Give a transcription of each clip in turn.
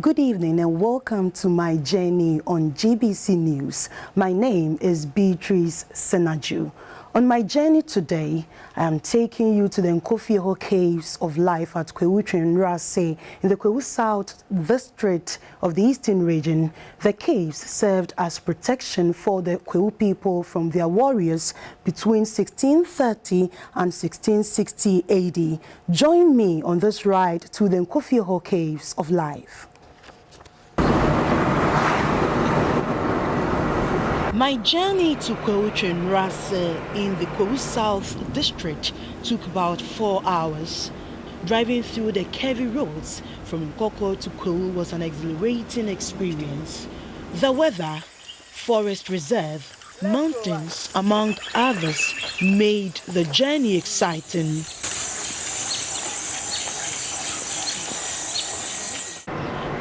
Good evening and welcome to my journey on GBC News. My name is Beatrice Senaju. On my journey today, I am taking you to the Nkofieho Caves of Life at Kwahu in the Kwahu South District of the Eastern Region. The caves served as protection for the Kwahu people from their warriors between 1630 and 1660 AD. Join me on this ride to the Nkofieho Caves of Life. My journey to Kwahu in the Kwahu South District took about 4 hours. Driving through the curvy roads from Nkoko to Kwahu was an exhilarating experience. The weather, forest reserve, mountains, among others, made the journey exciting.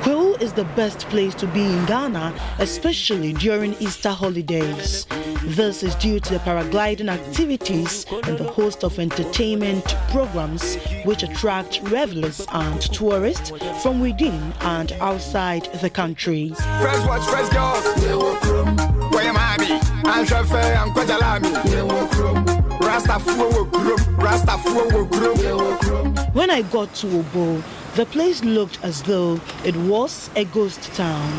Kwahu is the best place to be in Ghana, especially during Easter holidays. This is due to the paragliding activities and the host of entertainment programs which attract revelers and tourists from within and outside the country. First watch, first girls. Where am I? I'm Shafe, I'm Kwajalami. When I got to Obo, the place looked as though it was a ghost town.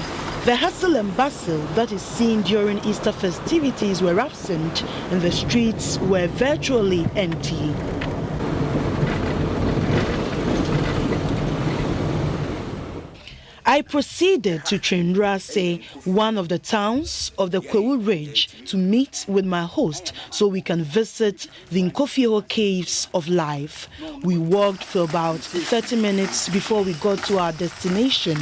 The hustle and bustle that is seen during Easter festivities were absent and the streets were virtually empty. I proceeded to Trendrase, one of the towns of the Kwahu Ridge, to meet with my host so we can visit the Nkofieho Caves of Life. We walked for about 30 minutes before we got to our destination.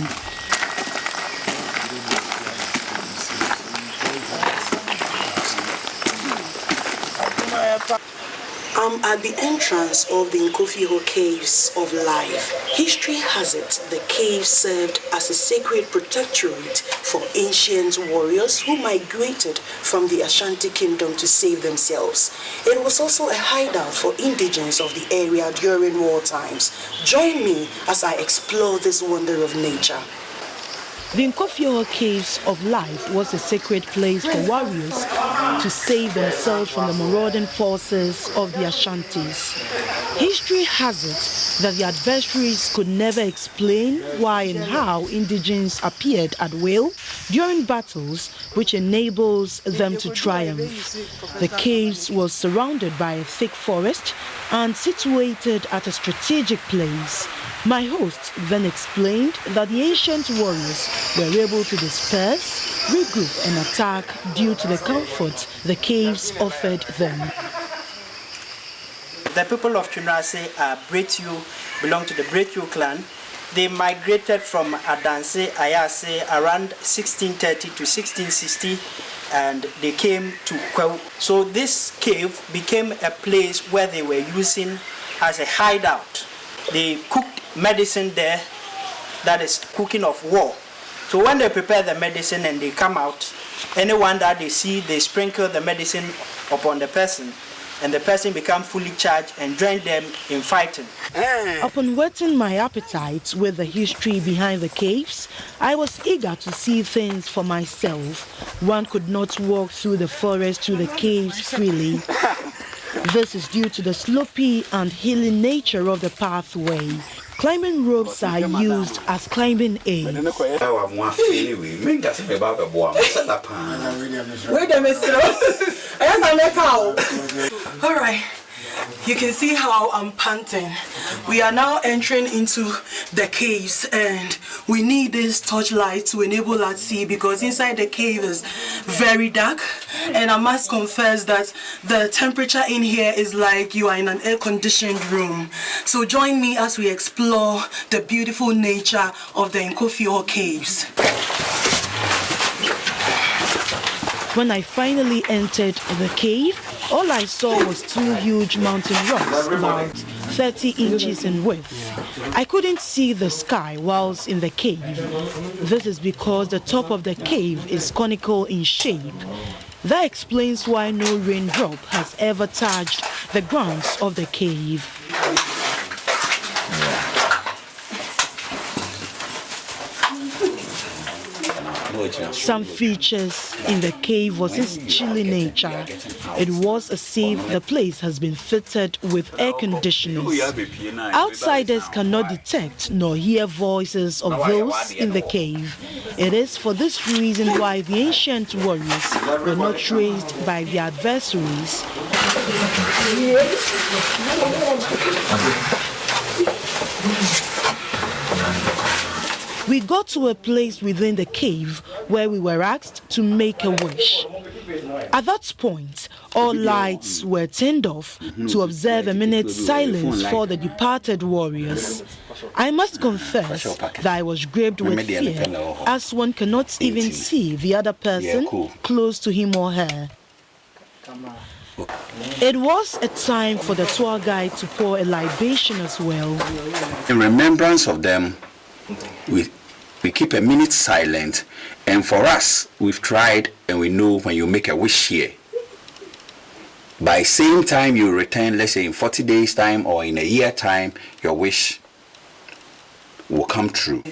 I'm at the entrance of the Nkofieho Caves of Life. History has it the caves served as a sacred protectorate for ancient warriors who migrated from the Ashanti Kingdom to save themselves. It was also a hideout for indigents of the area during war times. Join me as I explore this wonder of nature. The Nkofieho Caves of Life was a sacred place for warriors to save themselves from the marauding forces of the Ashantis. History has it that the adversaries could never explain why and how indigents appeared at will during battles, which enables them to triumph. The caves was surrounded by a thick forest and situated at a strategic place. My host then explained that the ancient warriors were able to disperse, regroup and attack due to the comfort the caves offered them. The people of Trendrase belong to the Bretu clan. They migrated from Adanse, Ayase around 1630 to 1660 and they came to Kwahu. So this cave became a place where they were using as a hideout. They cooked medicine there, that is cooking of war. So when they prepare the medicine and they come out, anyone that they see, they sprinkle the medicine upon the person and the person becomes fully charged and join them in fighting. Upon whetting my appetite with the history behind the caves, I was eager to see things for myself. One could not walk through the forest to the caves freely. This is due to the slopey and hilly nature of the pathway. Climbing ropes are used as climbing aids. Wait a minute. All right. You can see how I'm panting. We are now entering into the caves and we need this torchlight to enable us to see because inside the cave is very dark and I must confess that the temperature in here is like you are in an air-conditioned room. So join me as we explore the beautiful nature of the Nkofieho Caves. When I finally entered the cave, all I saw was two huge mountain rocks about 30 inches in width. I couldn't see the sky whilst in the cave. This is because the top of the cave is conical in shape. That explains why no raindrop has ever touched the grounds of the cave. Some features in the cave was its chilly nature. It was as if the place has been fitted with air conditioners. Outsiders cannot detect nor hear voices of those in the cave. It is for this reason why the ancient warriors were not traced by their adversaries. We got to a place within the cave where we were asked to make a wish. At that point, all lights were turned off to observe a minute's silence for the departed warriors. I must confess that I was gripped with fear, as one cannot even see the other person close to him or her. It was a time for the tour guide to pour a libation as well. In remembrance of them, we keep a minute silent, and for us, we've tried and we know when you make a wish here, by same time you return, let's say in 40 days time or in a year time, your wish will come true.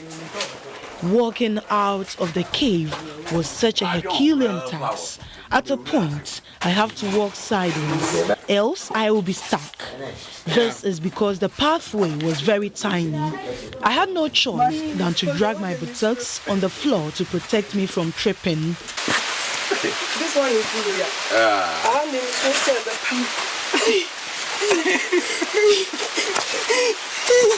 Walking out of the cave was such a Herculean task. At a point, I have to walk sideways, else I will be stuck. This is because the pathway was very tiny. I had no choice than to drag my buttocks on the floor to protect me from tripping. This one is easier. I haven't even tasted the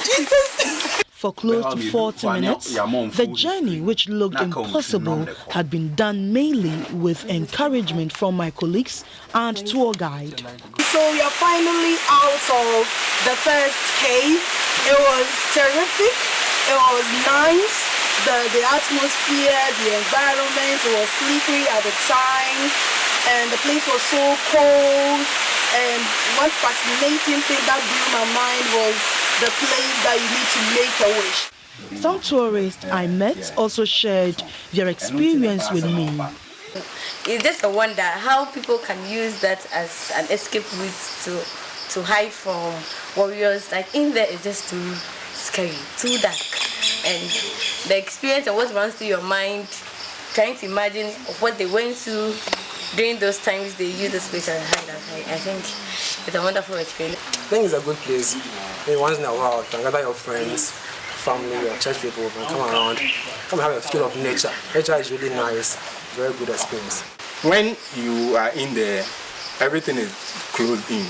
Jesus. For close to 40 minutes, the journey, which looked impossible, had been done mainly with encouragement from my colleagues and tour guide. So we are finally out of the first cave. It was terrific. It was nice. The atmosphere, the environment, it was slippery at the time, and the place was so cold. And one fascinating thing that blew my mind was the place that you need to make a wish. Some tourists I met also shared their experience with me. It's just a wonder how people can use that as an escape route to hide from warriors. Like in there, it's just too scary, too dark. And the experience of what runs through your mind, trying to imagine what they went through during those times they used this place as a hideout. I think it's a wonderful experience. I think it's a good place. Maybe once in a while, you can gather your friends, family, or church people, and come around, come have a feel of nature. Nature is really nice, very good experience. When you are in there, everything is closed in,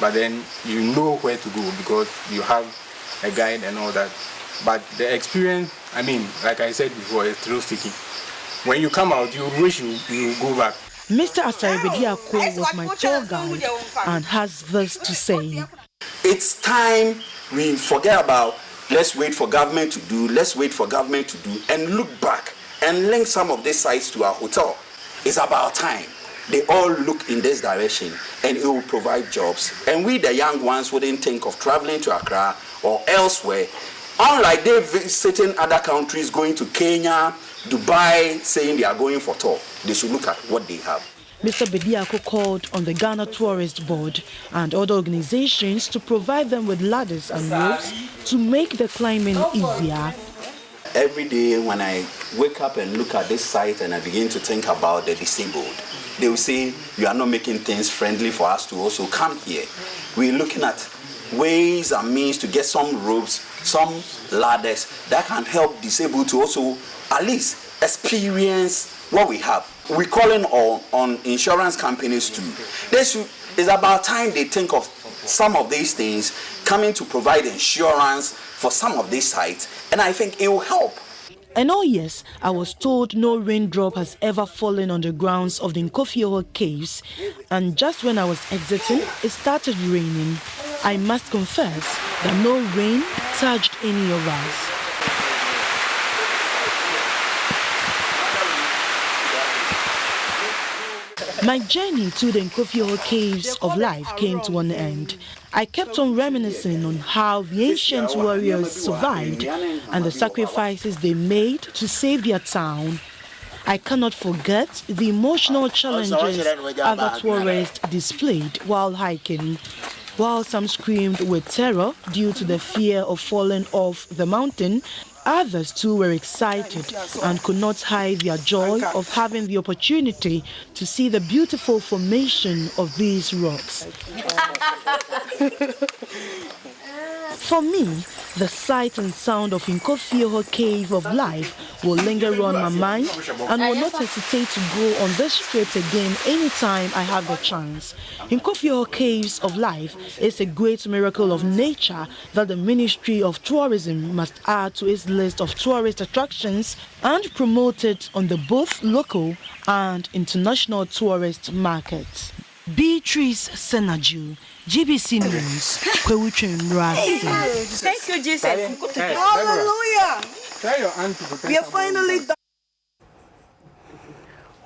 but then you know where to go because you have a guide and all that. But the experience, I mean, like I said before, is thrill-seeking. When you come out, you wish you go back. Mr. Asaribediako was my tour guide and has this to say. It's time we forget about let's wait for government to do, and look back and link some of these sites to our hotel. It's about time they all look in this direction, and it will provide jobs. And we, the young ones, wouldn't think of traveling to Accra or elsewhere. Unlike they visiting other countries, going to Kenya, Dubai, saying they are going for tour, they should look at what they have. Mr. Bediako called on the Ghana Tourist Board and other organizations to provide them with ladders and ropes to make the climbing easier. Every day when I wake up and look at this site and I begin to think about the disabled, they will say, you are not making things friendly for us to also come here. We're looking at ways and means to get some ropes, some ladders that can help disabled to also at least experience what we have. We're calling on insurance companies too. It's about time they think of some of these things coming to provide insurance for some of these sites, and I think it will help. And oh yes, I was told no raindrop has ever fallen on the grounds of the Nkofieho caves, and just when I was exiting, it started raining. I must confess that no rain touched any of us. My journey to the Nkofieho caves of life came to an end. I kept on reminiscing on how the ancient warriors survived and the sacrifices they made to save their town. I cannot forget the emotional challenges other tourists displayed while hiking. While some screamed with terror due to the fear of falling off the mountain, Others too were excited and could not hide their joy of having the opportunity to see the beautiful formation of these rocks. For me, the sight and sound of Nkofieho Cave of Life will linger on my mind and will not hesitate to go on this trip again anytime I have the chance. Nkofieho Caves of Life is a great miracle of nature that the Ministry of Tourism must add to its list of tourist attractions and promote it on the both local and international tourist markets. Beatrice Senaju, GBC News, Kwahu. Thank you, Jesus. Hallelujah! Tell your aunt to We are finally done.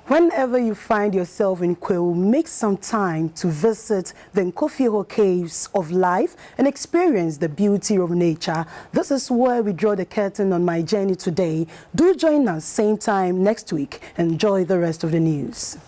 Whenever you find yourself in Kwahu, make some time to visit the Nkofieho Caves of Life and experience the beauty of nature. This is where we draw the curtain on my journey today. Do join us same time next week. Enjoy the rest of the news.